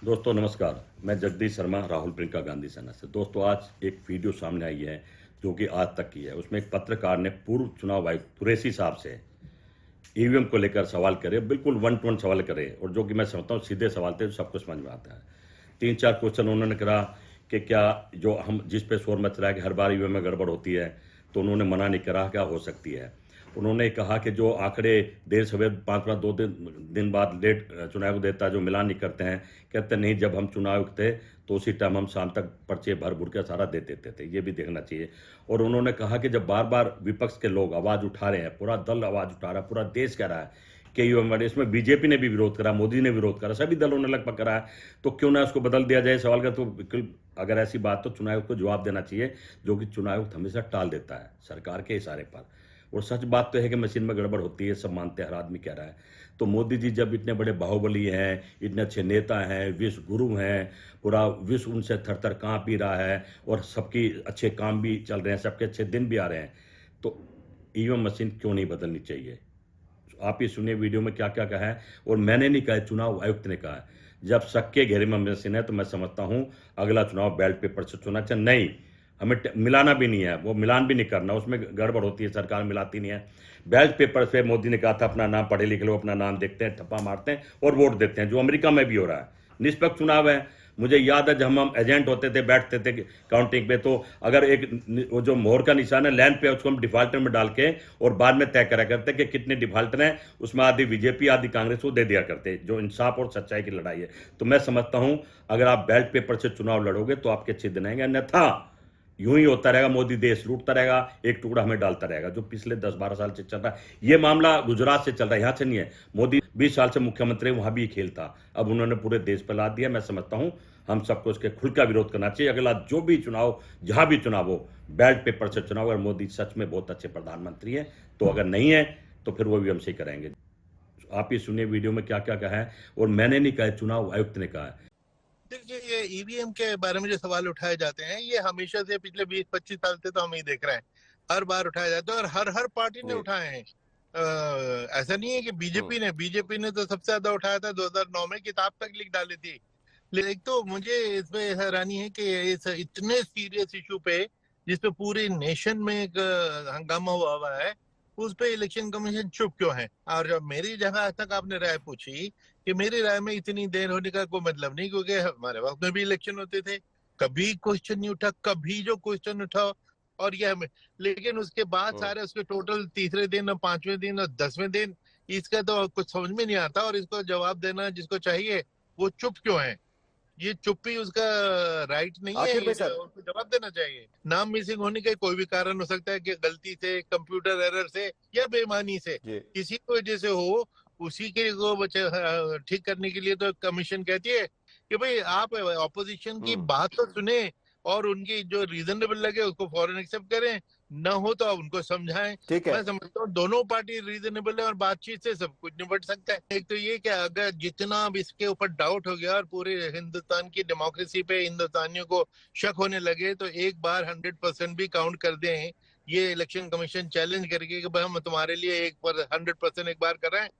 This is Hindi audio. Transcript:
दोस्तों नमस्कार। मैं जगदीश शर्मा, राहुल प्रियंका गांधी सेना से। दोस्तों आज एक वीडियो सामने आई है जो कि आज तक की है। उसमें एक पत्रकार ने पूर्व चुनाव आयुक्त कुरैशी साहब से ईवीएम को लेकर सवाल करे, बिल्कुल वन टू वन सवाल करे, और जो कि मैं समझता हूँ सीधे सवाल थे, सबको समझ में आता है। तीन चार क्वेश्चन उन्होंने करा कि क्या जो हम जिस पे शोर मच रहा है कि हर बार ईवीएम में गड़बड़ होती है, तो उन्होंने मना नहीं करा क्या हो सकती है। उन्होंने कहा कि जो आंकड़े देर सवेर 5 दो दिन बाद लेट चुनाव आयोग देता है, जो मिलान नहीं करते हैं, कहते नहीं जब हम चुनाव आयुक्त थे तो उसी टाइम हम शाम तक पर्चे भर भर के सारा दे देते थे, ये भी देखना चाहिए। और उन्होंने कहा कि जब बार बार विपक्ष के लोग आवाज़ उठा रहे हैं, पूरा दल आवाज़ उठा रहा है, पूरा देश कह रहा है कि ईवीएम, इसमें बीजेपी ने भी विरोध करा, मोदी ने विरोध करा, सभी दलों ने लगभग करा है, तो क्यों ना उसको बदल दिया जाए। सवाल का तो बिल्कुल, अगर ऐसी बात तो चुनाव आयोग को जवाब देना चाहिए, जो कि चुनाव आयोग हमेशा टाल देता है सरकार के इशारे पर। और सच बात तो है कि मशीन में गड़बड़ होती है, सब मानते हैं, हर आदमी कह रहा है। तो मोदी जी जब इतने बड़े बाहुबली हैं, इतने अच्छे नेता हैं, विश्व गुरु हैं, पूरा विश्व उनसे थर थर काँप भी रहा है, और सबकी अच्छे काम भी चल रहे हैं, सबके अच्छे दिन भी आ रहे हैं, तो ईवीएम मशीन क्यों नहीं बदलनी चाहिए। आप ही सुनिए वीडियो में क्या क्या कहा है। और मैंने नहीं कहा, चुनाव आयुक्त ने कहा है। जब शक के घेरे में मशीन है तो मैं समझता हूं अगला चुनाव बैलेट पेपर से चुना चाहिए। नहीं, हमें मिलाना भी नहीं है, वो मिलान भी नहीं करना, उसमें गड़बड़ होती है, सरकार मिलाती नहीं है। बैलेट पेपर से मोदी ने कहा था अपना नाम पढ़े लिखे लोग अपना नाम देखते हैं, ठप्पा मारते हैं और वोट देते हैं, जो अमेरिका में भी हो रहा है। निष्पक्ष चुनाव है। मुझे याद है जब हम एजेंट होते थे, बैठते थे काउंटिंग पे, तो अगर एक वो जो मोहर का निशान है लैंड पे, उसको हम डिफाल्टर में डाल के और बाद में तय करा करते कि कितने डिफाल्टर हैं, उसमें आधी बीजेपी आधी कांग्रेस को दे दिया करते, जो इंसाफ और सच्चाई की लड़ाई है। तो मैं समझता हूं अगर आप बैलेट पेपर से चुनाव लड़ोगे तो आपके अच्छे दिन आएंगे, अन्यथा यूं ही होता रहेगा, मोदी देश लूटता रहेगा, एक टुकड़ा हमें डालता रहेगा, जो पिछले 10-12 साल से चल रहा है। ये मामला गुजरात से चल रहा है, यहां से नहीं है। मोदी 20 साल से मुख्यमंत्री, वहां भी खेल था, अब उन्होंने पूरे देश पर ला दिया। मैं समझता हूं हम सबको इसके खुल का विरोध करना चाहिए। अगला जो भी चुनाव, जहां भी चुनाव हो, बैलेट पेपर से चुनाव। अगर मोदी सच में बहुत अच्छे प्रधानमंत्री हैं, तो अगर नहीं है तो फिर वो भी हमसे करेंगे। आप ही सुनिए वीडियो में क्या क्या कहा है। और मैंने नहीं कहा, चुनाव आयुक्त ने कहा है। देखिए, ये ईवीएम के बारे में जो सवाल उठाए जाते हैं, ये हमेशा से पिछले 20-25 साल से तो हम ही देख रहे हैं। हर बार उठाए जाते हैं और हर हर पार्टी ने जी। उठाए हैं। ऐसा नहीं है कि हुँ। बीजेपी ने तो सबसे ज्यादा उठाया था, 2009 में किताब तक लिख डाली थी। लेकिन एक तो मुझे इसमें हैरानी है कि इस इतने सीरियस इशू पे, जिसपे पूरे नेशन में एक हंगामा हुआ हुआ है, उस पे इलेक्शन कमीशन चुप क्यों है। और जब मेरी जगह तक आपने राय पूछी, कि मेरी राय में इतनी देर होने का कोई मतलब नहीं, क्योंकि हमारे वक्त में भी इलेक्शन होते थे, कभी क्वेश्चन नहीं उठा, कभी जो क्वेश्चन उठाओ और ये हमें। लेकिन उसके बाद हुँ। सारे उसके टोटल तीसरे दिन और पांचवें दिन और 10वें दिन, इसका तो कुछ समझ में नहीं आता। और इसको जवाब देना जिसको चाहिए, वो चुप क्यों है। ये चुप्पी उसका राइट नहीं है, आखिर ये में सर। उसको जवाब देना चाहिए। नाम मिसिंग होने का कोई भी कारण हो सकता है, कि गलती से, कंप्यूटर एरर से, या बेईमानी से, जी। किसी की वजह से हो। उसी के को ठीक करने के लिए तो कमीशन कहती है कि भाई आप ऑपोजिशन की हुँ। बात तो सुने, और उनकी जो रीजनेबल लगे उसको फौरन एक्सेप्ट करें, न हो तो आप उनको समझाएं। ठीक है। मैं समझता हूँ दोनों पार्टी रीजनेबल है, और बातचीत से सब कुछ निपट सकता है। एक तो ये कि अगर जितना अब इसके ऊपर डाउट हो गया और पूरे हिंदुस्तान की डेमोक्रेसी पे हिंदुस्तानियों को शक होने लगे, तो एक बार 100% भी काउंट कर दें, ये इलेक्शन कमीशन चैलेंज करके कि भाई हम तुम्हारे लिए 100% एक बार कर रहे हैं,